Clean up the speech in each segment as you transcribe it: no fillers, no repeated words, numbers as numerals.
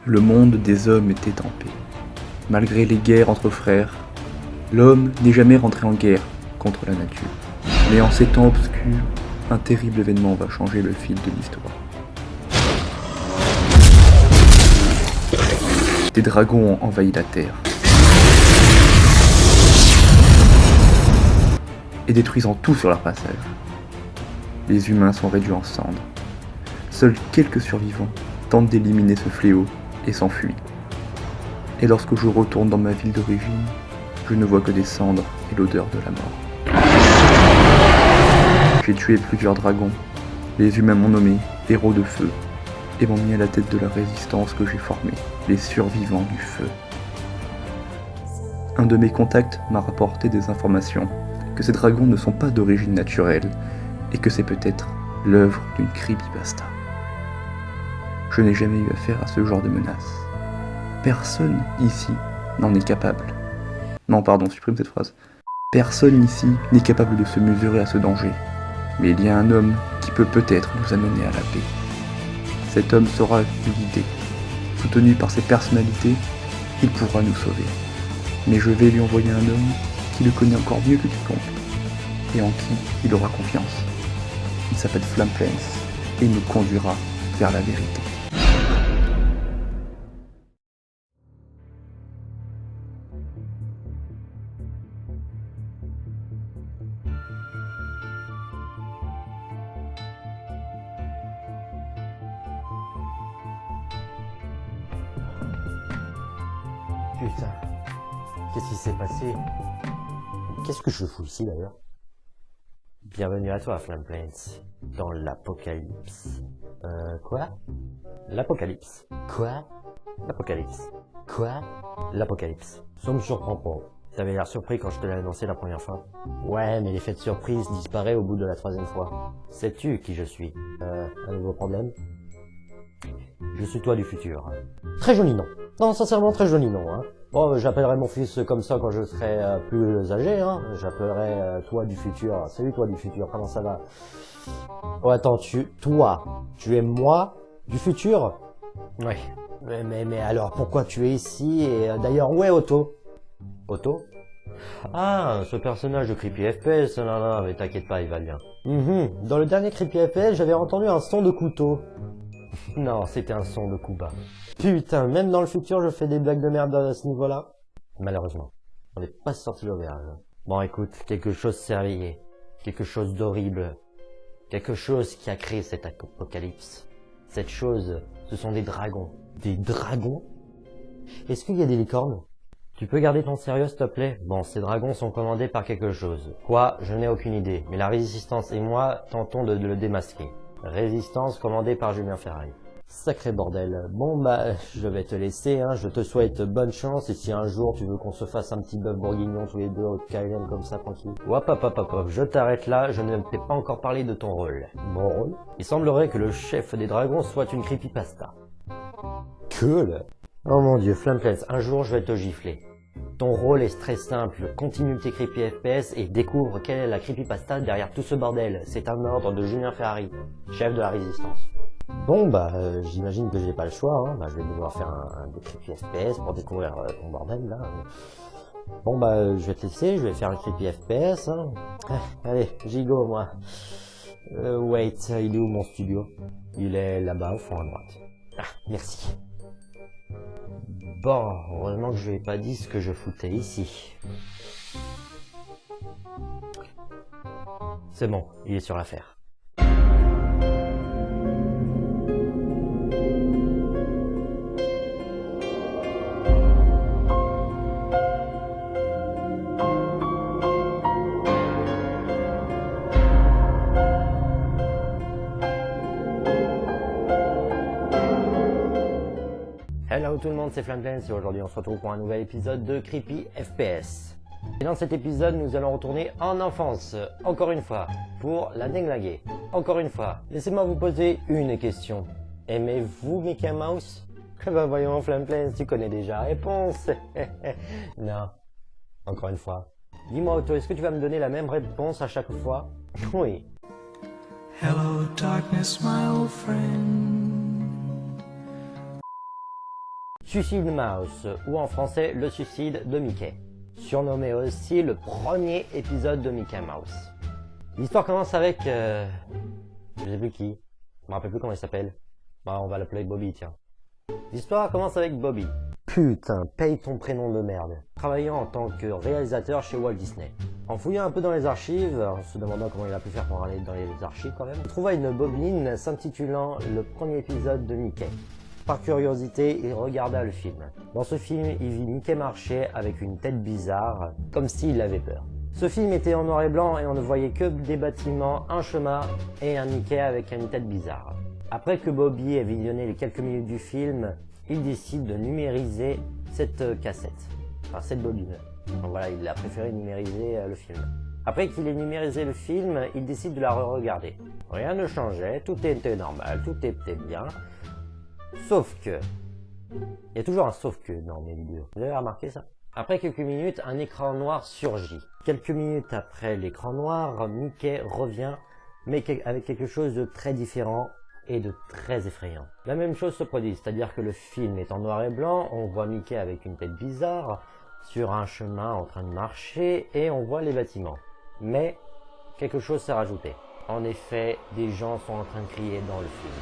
Le monde des hommes était en paix. Malgré les guerres entre frères, l'homme n'est jamais rentré en guerre contre la nature. Mais en ces temps obscurs, un terrible événement va changer le fil de l'histoire. Des dragons ont envahi la Terre et détruisant tout sur leur passage. Les humains sont réduits en cendres. Seuls quelques survivants tentent d'éliminer ce fléau et s'enfuient. Et lorsque je retourne dans ma ville d'origine, je ne vois que des cendres et l'odeur de la mort. J'ai tué plusieurs dragons. Les humains m'ont nommé héros de feu et m'ont mis à la tête de la résistance que j'ai formée, les survivants du feu. Un de mes contacts m'a rapporté des informations que ces dragons ne sont pas d'origine naturelle et que c'est peut-être l'œuvre d'une creepypasta. Je n'ai jamais eu affaire à ce genre de menace. Personne ici n'en est capable. Non, pardon, supprime cette phrase. Personne ici n'est capable de se mesurer à ce danger. Mais il y a un homme qui peut peut-être nous amener à la paix. Cet homme saura nous guider. Soutenu par ses personnalités, il pourra nous sauver. Mais je vais lui envoyer un homme qui le connaît encore mieux que quiconque et en qui il aura confiance. Il s'appelle Flamplens et il nous conduira vers la vérité. Putain, qu'est-ce qui s'est passé? Qu'est-ce que je fous ici d'ailleurs? Bienvenue à toi, Flamplens, dans l'apocalypse. Quoi? L'apocalypse. Quoi? L'apocalypse. Quoi? L'apocalypse. Ça me surprend pas. T'avais l'air surpris quand je te l'ai annoncé la première fois. Ouais, mais l'effet de surprise disparaît au bout de la troisième fois. Sais-tu qui je suis? Un nouveau problème? Je suis toi du futur. Très joli nom. Non, sincèrement, très joli nom, hein. Bon, j'appellerai mon fils comme ça quand je serai plus âgé, hein. J'appellerai toi du futur. Salut toi du futur, comment ça va? Oh, attends, tu es moi du futur? Ouais. Mais alors, pourquoi tu es ici? Et d'ailleurs, où est Otto? Otto? Ah, ce personnage de Creepy FPS, non, mais t'inquiète pas, il va bien. Dans le dernier Creepy FPS, j'avais entendu un son de couteau. Non, c'était un son de coup bas. Putain, même dans le futur, je fais des blagues de merde à ce niveau-là. Malheureusement, on n'est pas sorti l'auberge. Bon, écoute, quelque chose s'est réveillé. Quelque chose d'horrible. Quelque chose qui a créé cet apocalypse. Cette chose, ce sont des dragons. Des dragons? Est-ce qu'il y a des licornes? Tu peux garder ton sérieux, s'il te plaît? Bon, ces dragons sont commandés par quelque chose. Quoi? Je n'ai aucune idée. Mais la résistance et moi tentons de le démasquer. Résistance commandée par Julien Ferraille. Sacré bordel. Bon bah, je vais te laisser, hein. Je te souhaite bonne chance et si un jour tu veux qu'on se fasse un petit bœuf bourguignon tous les deux au KLM comme ça, tranquille. Hop, je t'arrête là, je ne t'ai pas encore parlé de ton rôle. Mon rôle? Il semblerait que le chef des dragons soit une creepypasta. Cool. Oh mon dieu, Flamplens, un jour je vais te gifler. Ton rôle est très simple, continue tes creepy FPS et découvre quelle est la creepypasta derrière tout ce bordel. C'est un ordre de Julien Ferrari, chef de la résistance. Bon bah, j'imagine que j'ai pas le choix, hein. Bah, je vais devoir faire un des creepy FPS pour découvrir ton bordel là. Bon bah, je vais te laisser, je vais faire un creepy FPS, hein. Allez, j'y go moi. Wait, il est où mon studio? Il est là-bas au fond à droite. Ah, merci. Bon, heureusement que je lui ai pas dit ce que je foutais ici. C'est bon, il est sur l'affaire. Hello tout le monde, c'est Flamplens et aujourd'hui on se retrouve pour un nouvel épisode de Creepy FPS. Et dans cet épisode, nous allons retourner en enfance, encore une fois, pour la déglinguer. Encore une fois, laissez-moi vous poser une question. Aimez-vous Mickey Mouse? Bah voyons Flamplens, tu connais déjà la réponse. Non, encore une fois. Dis-moi Otto, est-ce que tu vas me donner la même réponse à chaque fois? Oui. Hello darkness my old friend. Suicide Mouse, ou en français le suicide de Mickey, surnommé aussi le premier épisode de Mickey Mouse. L'histoire commence avec... je sais plus qui, je me rappelle plus comment il s'appelle. Bah, on va l'appeler Bobby, tiens. L'histoire commence avec Bobby. Putain, paye ton prénom de merde. Travaillant en tant que réalisateur chez Walt Disney. En fouillant un peu dans les archives, en se demandant comment il a pu faire pour aller dans les archives quand même, il trouva une bobine s'intitulant le premier épisode de Mickey. Par curiosité, il regarda le film. Dans ce film, il vit Mickey marcher avec une tête bizarre, comme s'il avait peur. Ce film était en noir et blanc et on ne voyait que des bâtiments, un chemin et un Mickey avec une tête bizarre. Après que Bobby ait visionné les quelques minutes du film, il décide de numériser cette cassette, enfin cette bobine. Donc voilà, il a préféré numériser le film. Après qu'il ait numérisé le film, il décide de la re-regarder. Rien ne changeait, tout était normal, tout était bien. Sauf que... Il y a toujours un sauf que dans mes vidéos. Vous avez remarqué ça? Après quelques minutes, un écran noir surgit. Quelques minutes après l'écran noir, Mickey revient, mais avec quelque chose de très différent et de très effrayant. La même chose se produit, c'est-à-dire que le film est en noir et blanc, on voit Mickey avec une tête bizarre, sur un chemin en train de marcher, et on voit les bâtiments. Mais, quelque chose s'est rajouté. En effet, des gens sont en train de crier dans le film.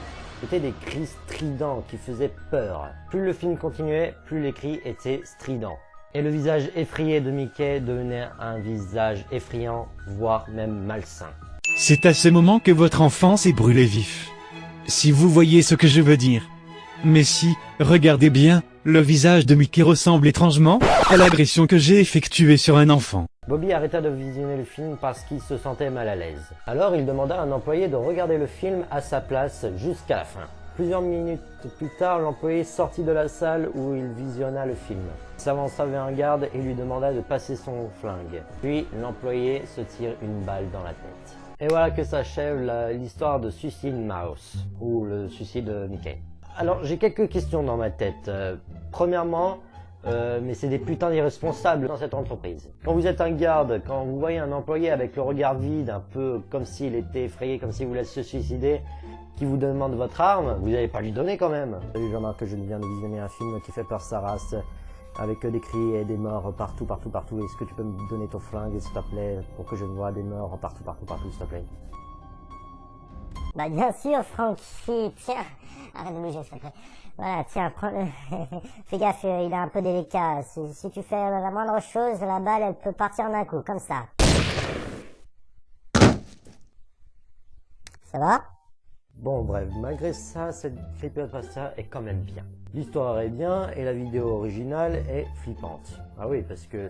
C'était des cris stridents qui faisaient peur. Plus le film continuait, plus les cris étaient stridents. Et le visage effrayé de Mickey devenait un visage effrayant, voire même malsain. C'est à ce moment que votre enfance est brûlée vif. Si vous voyez ce que je veux dire. Mais si, regardez bien, le visage de Mickey ressemble étrangement à l'agression que j'ai effectuée sur un enfant. Bobby arrêta de visionner le film parce qu'il se sentait mal à l'aise. Alors il demanda à un employé de regarder le film à sa place jusqu'à la fin. Plusieurs minutes plus tard, l'employé sortit de la salle où il visionna le film. Il s'avança vers un garde et lui demanda de passer son flingue. Puis l'employé se tire une balle dans la tête. Et voilà que s'achève l'histoire de Suicide Mouse, ou le suicide de Mickey. Alors j'ai quelques questions dans ma tête. Premièrement, mais c'est des putains d'irresponsables dans cette entreprise. Quand vous êtes un garde, quand vous voyez un employé avec le regard vide, un peu comme s'il était effrayé, comme s'il voulait se suicider, qui vous demande votre arme, vous n'allez pas lui donner quand même. Salut Jean-Marc, je viens de visionner un film qui fait peur sa race, avec des cris et des morts partout. Est-ce que tu peux me donner ton flingue, s'il te plaît, pour que je vois des morts partout, s'il te plaît? Bah bien sûr, Francky, tiens, arrête de bouger s'il te plaît. Voilà, tiens, prends-le. Fais gaffe, il est un peu délicat. Si tu fais la moindre chose, la balle, elle peut partir d'un coup, comme ça. Ça va? Bon bref, malgré ça, cette creepypasta est quand même bien. L'histoire est bien et la vidéo originale est flippante. Ah oui, parce que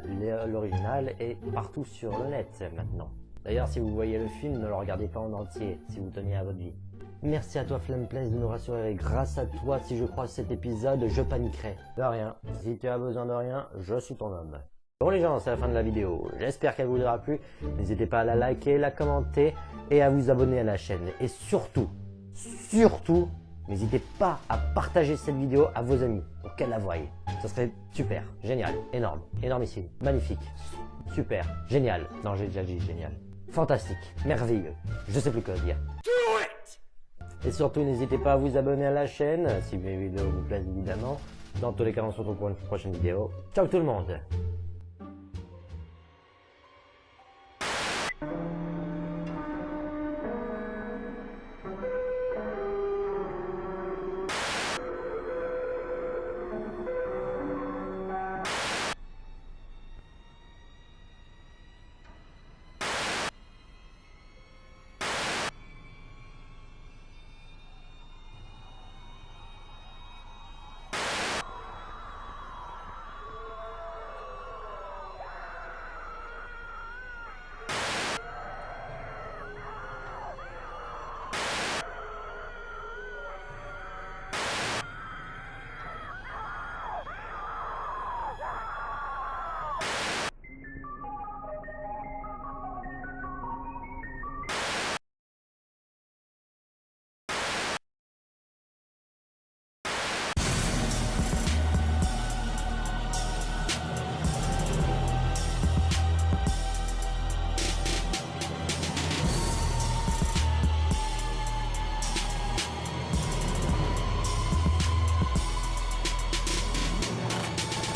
l'original est partout sur le net maintenant. D'ailleurs, si vous voyez le film, ne le regardez pas en entier, si vous teniez à votre vie. Merci à toi Flamplace de nous rassurer. Grâce à toi, si je croise cet épisode, je paniquerai. De rien. Si tu as besoin de rien, je suis ton homme. Bon les gens, c'est la fin de la vidéo. J'espère qu'elle vous aura plu. N'hésitez pas à la liker, la commenter et à vous abonner à la chaîne. Et surtout, n'hésitez pas à partager cette vidéo à vos amis pour qu'elles la voient. Ça serait super, génial, énorme, énormissime, magnifique, super, génial. Non, j'ai déjà dit génial. Fantastique, merveilleux, je sais plus quoi dire. Et surtout, n'hésitez pas à vous abonner à la chaîne, si mes vidéos vous plaisent évidemment. Dans tous les cas, on se retrouve pour une prochaine vidéo. Ciao tout le monde!